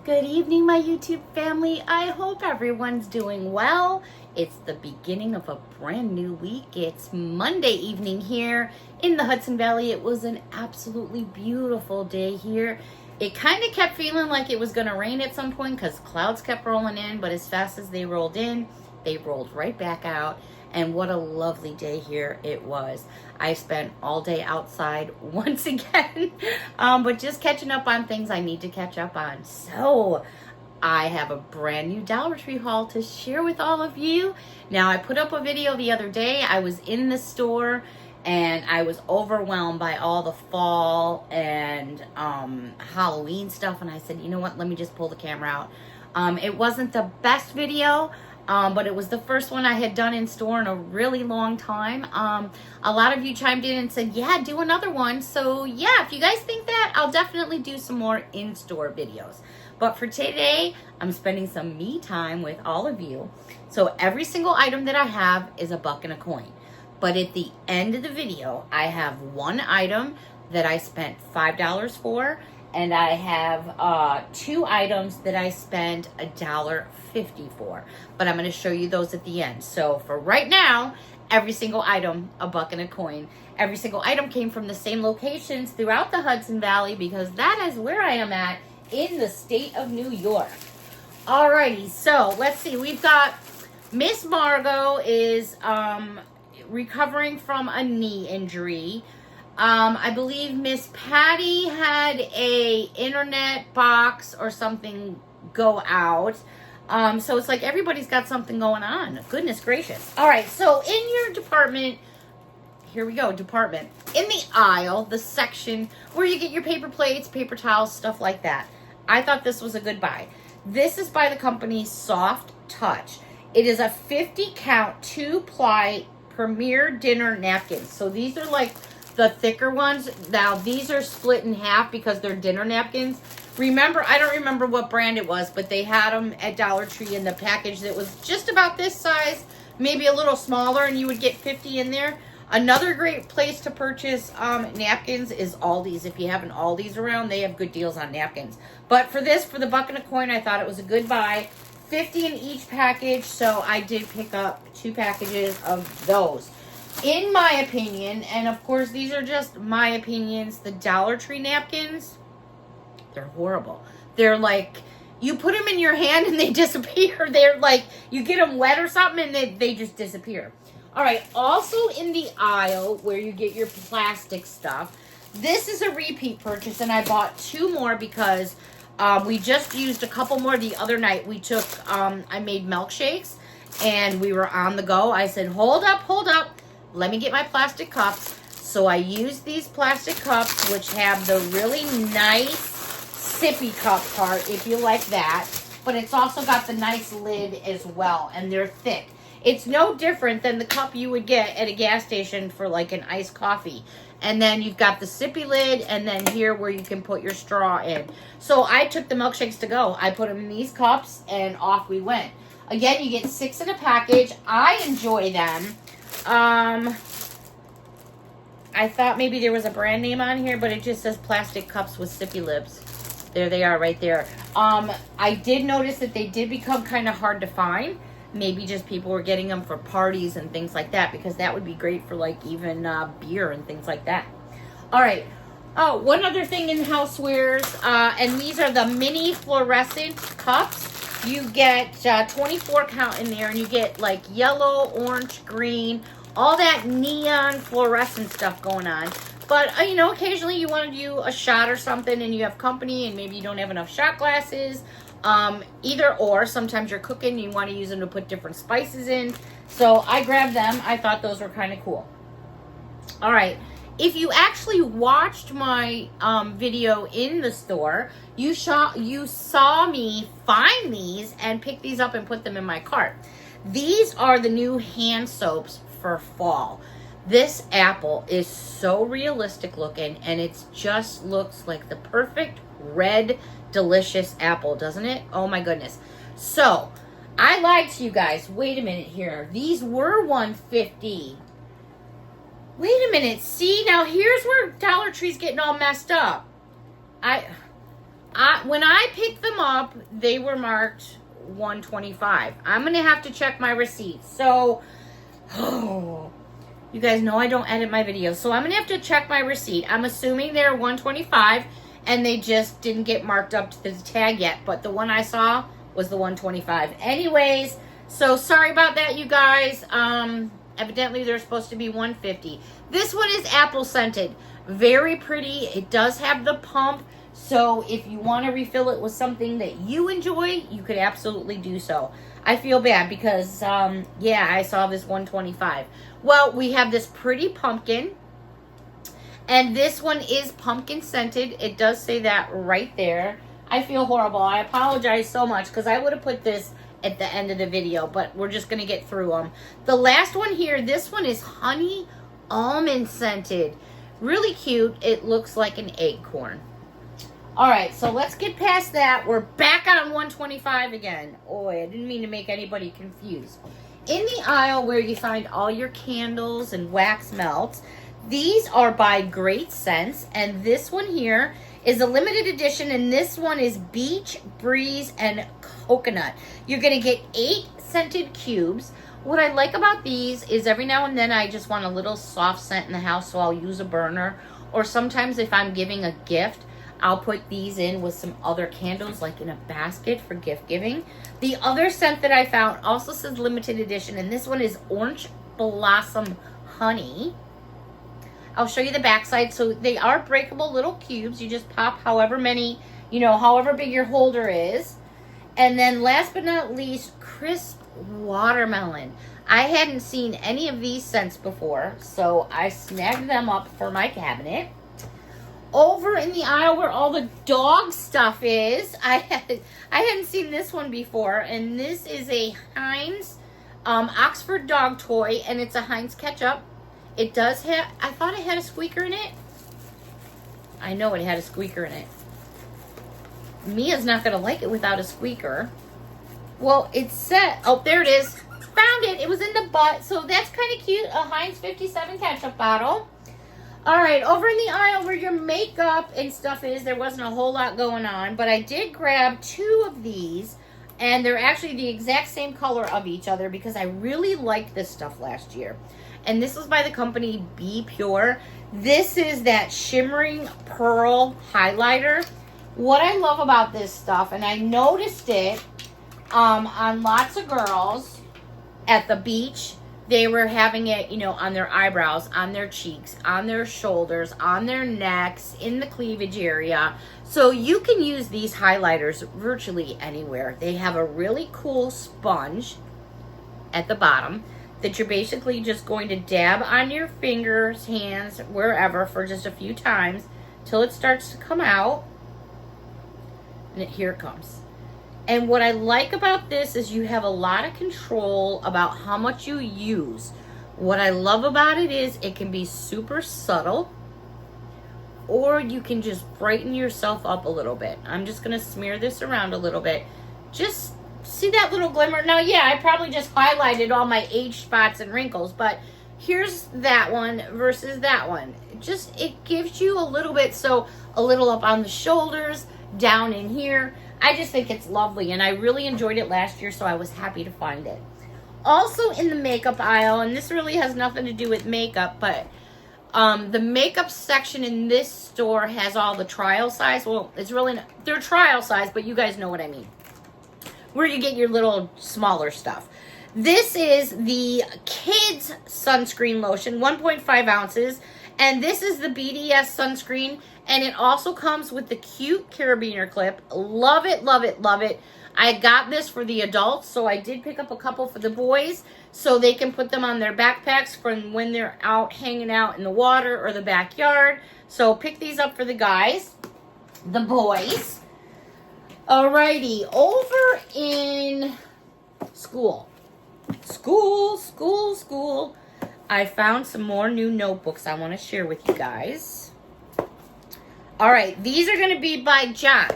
Good evening, my YouTube family. I hope everyone's doing well. It's the beginning of a brand new week. It's Monday evening here in the Hudson Valley. It was an absolutely beautiful day here. It kind of kept feeling like it was going to rain at some point because clouds kept rolling in, but as fast as they rolled in, they rolled right back out. And what a lovely day here it was. I spent all day outside once again, but just catching up on things I need to catch up on. So I have a brand new Dollar Tree haul to share with all of you. Now, I put up a video the other day. I was in the store and I was overwhelmed by all the fall and Halloween stuff. And I said, you know what, let me just pull the camera out. It wasn't the best video, but it was the first one I had done in store in a really long time. A lot of you chimed in and said, yeah, do another one. So yeah, if you guys think that, I'll definitely do some more in-store videos. But for today, I'm spending some me time with all of you. So every single item that I have is a buck and a coin. But at the end of the video, I have one item that I spent $5 for, and I have two items that I spent $1.50 for. But I'm going to show you those at the end. So for right now, every single item, a buck and a coin. Every single item came from the same locations throughout the Hudson Valley because that is where I am at in the state of New York. Alrighty, so let's see. We've got Miss Margot is recovering from a knee injury. I believe Miss Patty had a internet box or something go out. So it's like everybody's got something going on. Goodness gracious. All right, so in your department, here we go, department. In the aisle, the section where you get your paper plates, paper towels, stuff like that. I thought this was a good buy. This is by the company Soft Touch. It is a 50 count 2-ply Premier dinner napkins. So these are like the thicker ones. Now these are split in half because they're dinner napkins. Remember, I don't remember what brand it was, but they had them at Dollar Tree in the package that was just about this size, maybe a little smaller, and you would get 50 in there. Another great place to purchase napkins is Aldi's. If you have an Aldi's around, they have good deals on napkins. But for this, for the buck and a coin, I thought it was a good buy. 50 in each package, so I did pick up 2 packages of those. In my opinion, and of course these are just my opinions, the Dollar Tree napkins, they're horrible. They're like, you put them in your hand and they disappear. They're like, you get them wet or something and they just disappear. All right, also in the aisle where you get your plastic stuff, this is a repeat purchase, and I bought 2 more because we just used a couple more the other night. We took, I made milkshakes and we were on the go. I said, hold up, let me get my plastic cups. So I used these plastic cups, which have the really nice sippy cup part, if you like that. But it's also got the nice lid as well, and they're thick. It's no different than the cup you would get at a gas station for like an iced coffee. And then you've got the sippy lid, and then here where you can put your straw in. So I took the milkshakes to go. I put them in these cups, and off we went. Again, you get 6 in a package. I enjoy them. I thought maybe there was a brand name on here, but it just says plastic cups with sippy lips. There they are right there. I did notice that they did become kind of hard to find. Maybe just people were getting them for parties and things like that, because that would be great for like even beer and things like that. All right. Oh, one other thing in housewares, and these are the mini fluorescent cups. You get 24 count in there, and you get like yellow, orange, green, all that neon fluorescent stuff going on. But, you know, occasionally you want to do a shot or something and you have company and maybe you don't have enough shot glasses. Either or, sometimes you're cooking and you want to use them to put different spices in. So I grabbed them. I thought those were kind of cool. All right. If you actually watched my video in the store, you saw me find these and pick these up and put them in my cart. These are the new hand soaps for fall. This apple is so realistic looking, and it just looks like the perfect red, delicious apple, doesn't it? Oh my goodness. So I lied to you guys. Wait a minute here. These were $1.50. Wait a minute. See, now here's where Dollar Tree's getting all messed up. when I picked them up, they were marked $125. I'm going to have to check my receipts. So, you guys know I don't edit my videos. So I'm going to have to check my receipt. I'm assuming they're $125 and they just didn't get marked up to the tag yet. But the one I saw was the $125. Anyways, so sorry about that, you guys. Evidently they're supposed to be $150. This one is apple scented. Very pretty. It does have the pump. So if you want to refill it with something that you enjoy, you could absolutely do so. I feel bad because, yeah, I saw this $125. Well, we have this pretty pumpkin. And this one is pumpkin scented. It does say that right there. I feel horrible. I apologize so much because I would have put this at the end of the video, but we're just going to get through them. The last one here, this one is honey almond scented. Really cute. It looks like an acorn. All right, so let's get past that. We're back on $125 again. Oh, I didn't mean to make anybody confused. In the aisle where you find all your candles and wax melts, these are by Great Scents, and this one here is a limited edition, and this one is Beach, Breeze, and Coconut. You're going to get 8 scented cubes. What I like about these is every now and then I just want a little soft scent in the house, so I'll use a burner. Or sometimes if I'm giving a gift, I'll put these in with some other candles, like in a basket for gift giving. The other scent that I found also says limited edition, and this one is Orange Blossom Honey. I'll show you the backside. So they are breakable little cubes. You just pop however many, however big your holder is. And then last but not least, Crisp Watermelon. I hadn't seen any of these scents before, so I snagged them up for my cabinet. Over in the aisle where all the dog stuff is, I hadn't seen this one before, and this is a Heinz Oxford dog toy, and it's a Heinz ketchup. It does have, I thought it had a squeaker in it. I know it had a squeaker in it. Mia's not going to like it without a squeaker. Well, it said, oh, there it is. Found it. It was in the butt, so that's kind of cute. A Heinz 57 ketchup bottle. All right, over in the aisle where your makeup and stuff is, there wasn't a whole lot going on, but I did grab 2 of these, and they're actually the exact same color of each other because I really liked this stuff last year. And this was by the company Be Pure. This is that shimmering pearl highlighter. What I love about this stuff, and I noticed it on lots of girls at the beach, they were having it, on their eyebrows, on their cheeks, on their shoulders, on their necks, in the cleavage area. So you can use these highlighters virtually anywhere. They have a really cool sponge at the bottom that you're basically just going to dab on your fingers, hands, wherever for just a few times till it starts to come out. And here it comes. And what I like about this is you have a lot of control about how much you use. What I love about it is it can be super subtle, or you can just brighten yourself up a little bit. I'm just going to smear this around a little bit. Just see that little glimmer? Now, yeah, I probably just highlighted all my age spots and wrinkles, but here's that one versus that one. It gives you a little bit, so a little up on the shoulders, down in here. I just think it's lovely, and I really enjoyed it last year, so I was happy to find it. Also in the makeup aisle, and this really has nothing to do with makeup, but the makeup section in this store has all the trial size. Well, it's really not, they're trial size, but you guys know what I mean. Where you get your little smaller stuff. This is the kids sunscreen lotion, 1.5 ounces, and this is the BDS sunscreen. And it also comes with the cute carabiner clip. Love it, love it, love it. I got this for the adults, so I did pick up a couple for the boys so they can put them on their backpacks from when they're out hanging out in the water or the backyard. So pick these up for the guys, the boys. Alrighty, over in school. School. I found some more new notebooks I want to share with you guys. All right, these are going to be by John.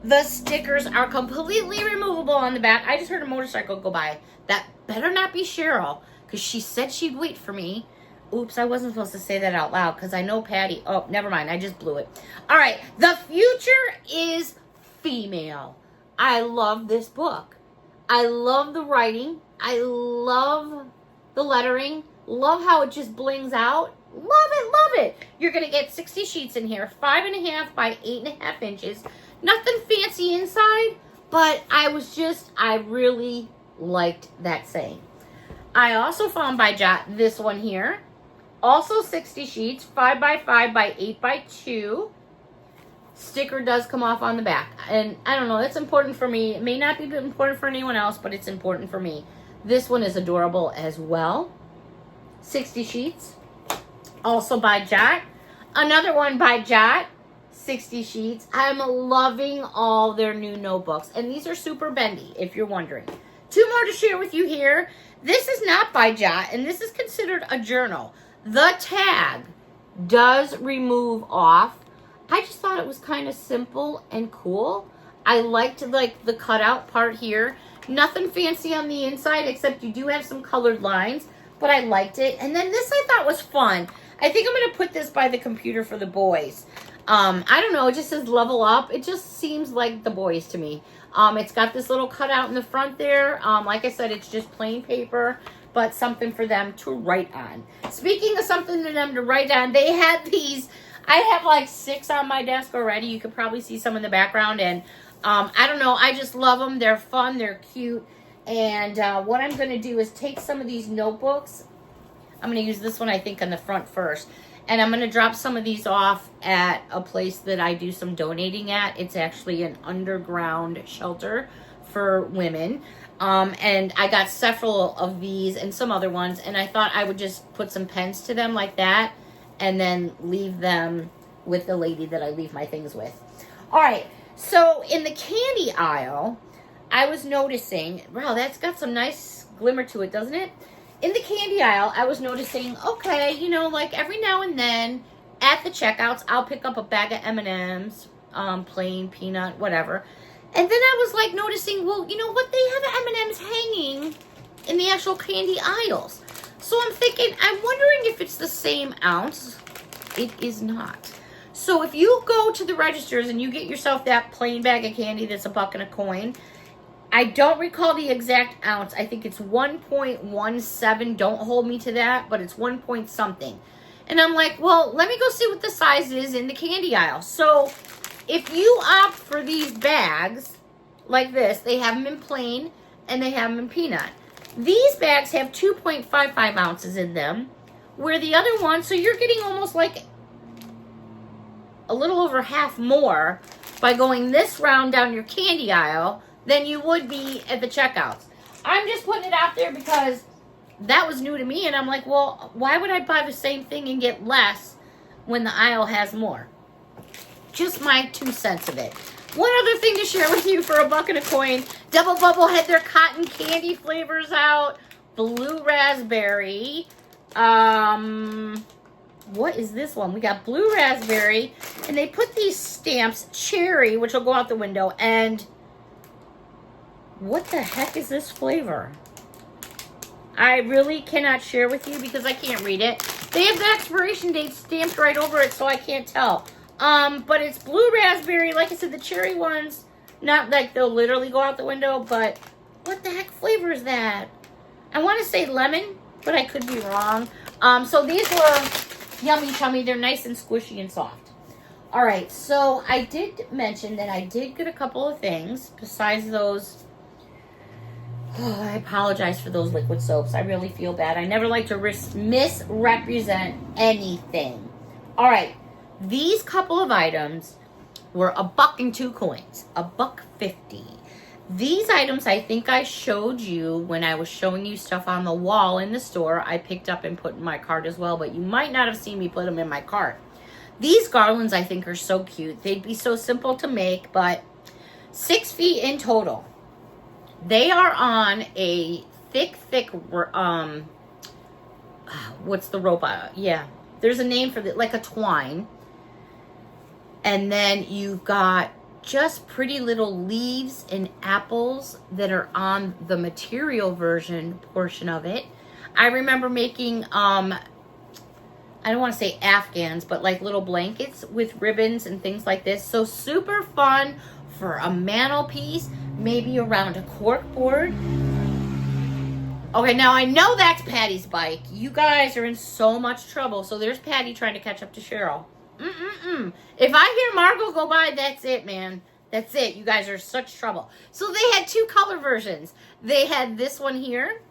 The stickers are completely removable on the back. I just heard a motorcycle go by. That better not be Cheryl, because she said she'd wait for me. Oops, I wasn't supposed to say that out loud because I know Patty. Oh, never mind. I just blew it. All right. The future is female. I love this book. I love the writing. I love the lettering. Love how it just blings out. Love it, love it. You're going to get 60 sheets in here, 5.5 by 8.5 inches. Nothing fancy inside, but I really liked that saying. I also found by Jot this one here. Also 60 sheets, 5 by 5 by 8 by 2. Sticker does come off on the back. And I don't know, that's important for me. It may not be important for anyone else, but it's important for me. This one is adorable as well. 60 sheets. Also by Jot. Another one by Jot. 60 sheets. I'm loving all their new notebooks. And these are super bendy, if you're wondering. 2 more to share with you here. This is not by Jot, and this is considered a journal. The tag does remove off. I just thought it was kind of simple and cool. I liked like the cutout part here. Nothing fancy on the inside except you do have some colored lines, but I liked it. And then this I thought was fun. I think I'm going to put this by the computer for the boys. I don't know. It just says level up. It just seems like the boys to me. It's got this little cutout in the front there. Like I said, it's just plain paper, but something for them to write on. Speaking of something for them to write on, they had these. I have like 6 on my desk already. You could probably see some in the background. And I don't know. I just love them. They're fun. They're cute. And what I'm going to do is take some of these notebooks. I'm going to use this one, I think, on the front first. And I'm going to drop some of these off at a place that I do some donating at. It's actually an underground shelter for women. And I got several of these and some other ones. And I thought I would just put some pens to them like that. And then leave them with the lady that I leave my things with. All right. So in the candy aisle, I was noticing, wow, that's got some nice glimmer to it, doesn't it? In the candy aisle, I was noticing, okay, you know, like every now and then at the checkouts, I'll pick up a bag of M&Ms, plain, peanut, whatever. And then I was like noticing, well, you know what? They have M&Ms hanging in the actual candy aisles. So I'm thinking, I'm wondering if it's the same ounce. It is not. So if you go to the registers and you get yourself that plain bag of candy that's $1 and a coin, I don't recall the exact ounce. I think it's 1.17. Don't hold me to that, but it's 1 point something. And I'm like, well, let me go see what the size is in the candy aisle. So if you opt for these bags like this, they have them in plain and they have them in peanut. These bags have 2.55 ounces in them, where the other one, so you're getting almost like a little over half more by going this round down your candy aisle than you would be at the checkouts. I'm just putting it out there because that was new to me, and I'm like, well, why would I buy the same thing and get less when the aisle has more? Just my 2 cents of it. One other thing to share with you for $1 and a coin. Double Bubble had their cotton candy flavors out. Blue raspberry. What is this one? We got blue raspberry. And they put these stamps, cherry, which will go out the window. And what the heck is this flavor? I really cannot share with you because I can't read it. They have the expiration date stamped right over it, so I can't tell. But it's blue raspberry. Like I said, the cherry ones, not like they'll literally go out the window, but what the heck flavor is that? I want to say lemon, but I could be wrong. So these were yummy chummy. They're nice and squishy and soft. All right, so I did mention that I did get a couple of things besides those. Oh, I apologize for those liquid soaps. I really feel bad. I never like to misrepresent anything. All right. These couple of items were $1 and 2 coins, $1.50. These items I think I showed you when I was showing you stuff on the wall in the store. I picked up and put in my cart as well, but you might not have seen me put them in my cart. These garlands I think are so cute. They'd be so simple to make, but 6 feet in total. They are on a thick, what's the rope? Yeah, there's a name for it, like a twine. And then you've got just pretty little leaves and apples that are on the material version portion of it. I remember making I don't want to say Afghans, but like little blankets with ribbons and things like this. So super fun for a mantelpiece, maybe around a cork board. Okay, now I know that's Patty's bike. You guys are in so much trouble. So there's Patty trying to catch up to Cheryl. If I hear Margot go by, that's it, man. That's it. You guys are in such trouble. So they had 2 color versions. They had this one here,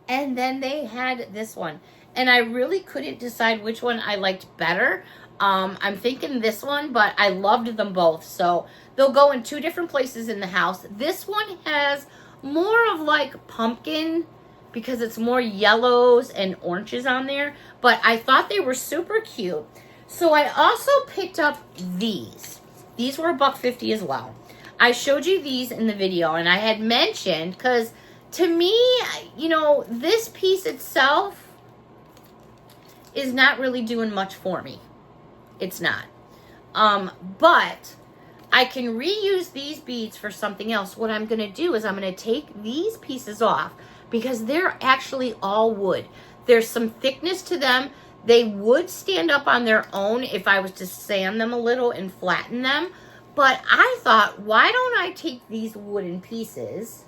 and then they had this one. And I really couldn't decide which one I liked better. I'm thinking this one, but I loved them both. So they'll go in 2 different places in the house. This one has more of like pumpkin because it's more yellows and oranges on there. But I thought they were super cute. So I also picked up these. These were $1.50 as well. I showed you these in the video, and I had mentioned, because to me, you know, this piece itself is not really doing much for me. It's not. But I can reuse these beads for something else. What I'm going to do is I'm going to take these pieces off because they're actually all wood. There's some thickness to them. They would stand up on their own if I was to sand them a little and flatten them. But I thought, why don't I take these wooden pieces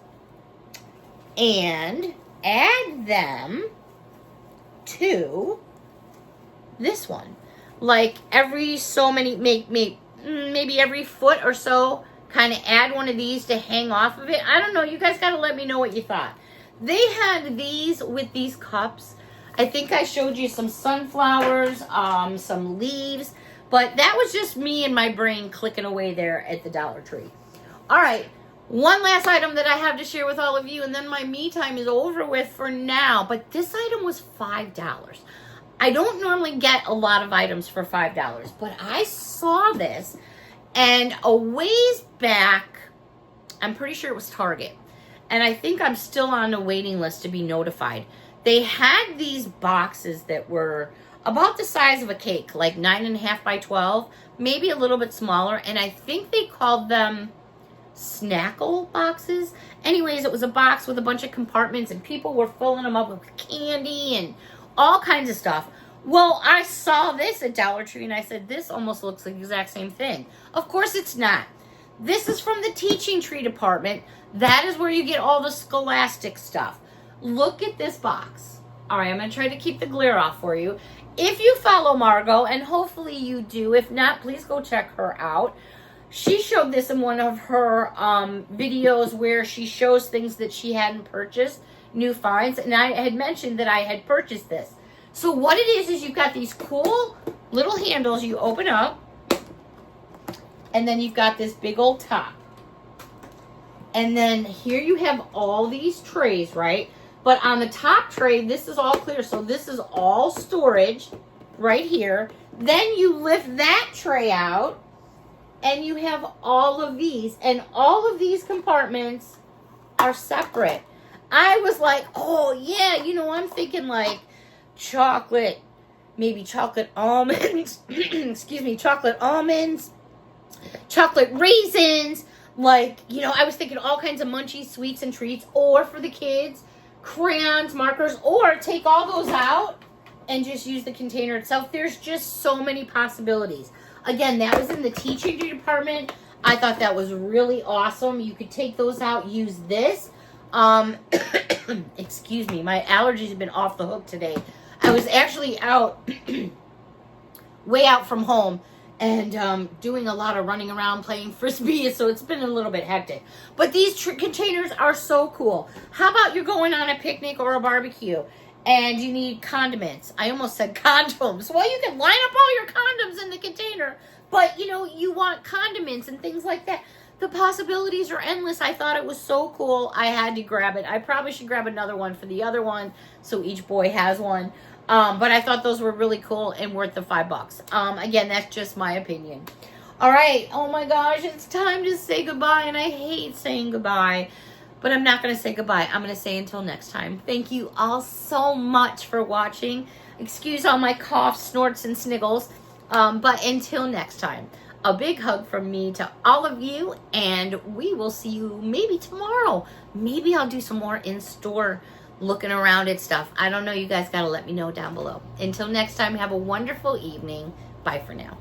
and add them to this one? Like every so many, maybe every foot or so, kind of add one of these to hang off of it. I don't know. You guys got to let me know what you thought. They had these with these cups. I think I showed you some sunflowers, some leaves, but that was just me and my brain clicking away there at the Dollar Tree. All right, one last item that I have to share with all of you, and then my me time is over with for now, but this item was $5. I don't normally get a lot of items for $5, but I saw this, and a ways back, I'm pretty sure it was Target, and I think I'm still on the waiting list to be notified. They had these boxes that were about the size of a cake, like 9.5 by 12, maybe a little bit smaller, and I think they called them snackle boxes. Anyways, it was a box with a bunch of compartments, and people were filling them up with candy and all kinds of stuff. Well, I saw this at Dollar Tree, and I said, this almost looks like the exact same thing. Of course it's not. This is from the Teaching Tree department. That is where you get all the scholastic stuff. Look at this box. All right, I'm going to try to keep the glare off for you. If you follow Margot, and hopefully you do, if not, please go check her out. She showed this in one of her videos where she shows things that she hadn't purchased, new finds, and I had mentioned that I had purchased this. So what it is you've got these cool little handles you open up, and then you've got this big old top. And then here you have all these trays, right? But on the top tray, this is all clear. So this is all storage right here. Then you lift that tray out and you have all of these. And all of these compartments are separate. I was like, oh yeah, you know, I'm thinking like chocolate, maybe chocolate almonds, excuse me, chocolate almonds, chocolate raisins. Like, you know, I was thinking all kinds of munchies, sweets, and treats. Or for the kids, crayons, markers, or take all those out and just use the container itself. There's just so many possibilities. Again, that was in the teaching department. I thought that was really awesome. You could take those out, use this. Excuse me, my allergies have been off the hook today. I was actually out, way out from home, and doing a lot of running around playing Frisbee, so it's been a little bit hectic. But these containers are so cool. How about you're going on a picnic or a barbecue, and you need condiments? I almost said condoms. Well, you can line up all your condoms in the container, but, you know, you want condiments and things like that. The possibilities are endless. I thought it was so cool. I had to grab it. I probably should grab another one for the other one, so each boy has one. But I thought those were really cool and worth the $5. Again, that's just my opinion. All right. Oh my gosh, it's time to say goodbye, and I hate saying goodbye, but I'm not going to say goodbye. I'm going to say until next time. Thank you all so much for watching. Excuse all my coughs, snorts, and sniggles. But until next time, a big hug from me to all of you, and we will see you maybe tomorrow. Maybe I'll do some more in-store looking around at stuff. I don't know. You guys got to let me know down below. Until next time, have a wonderful evening. Bye for now.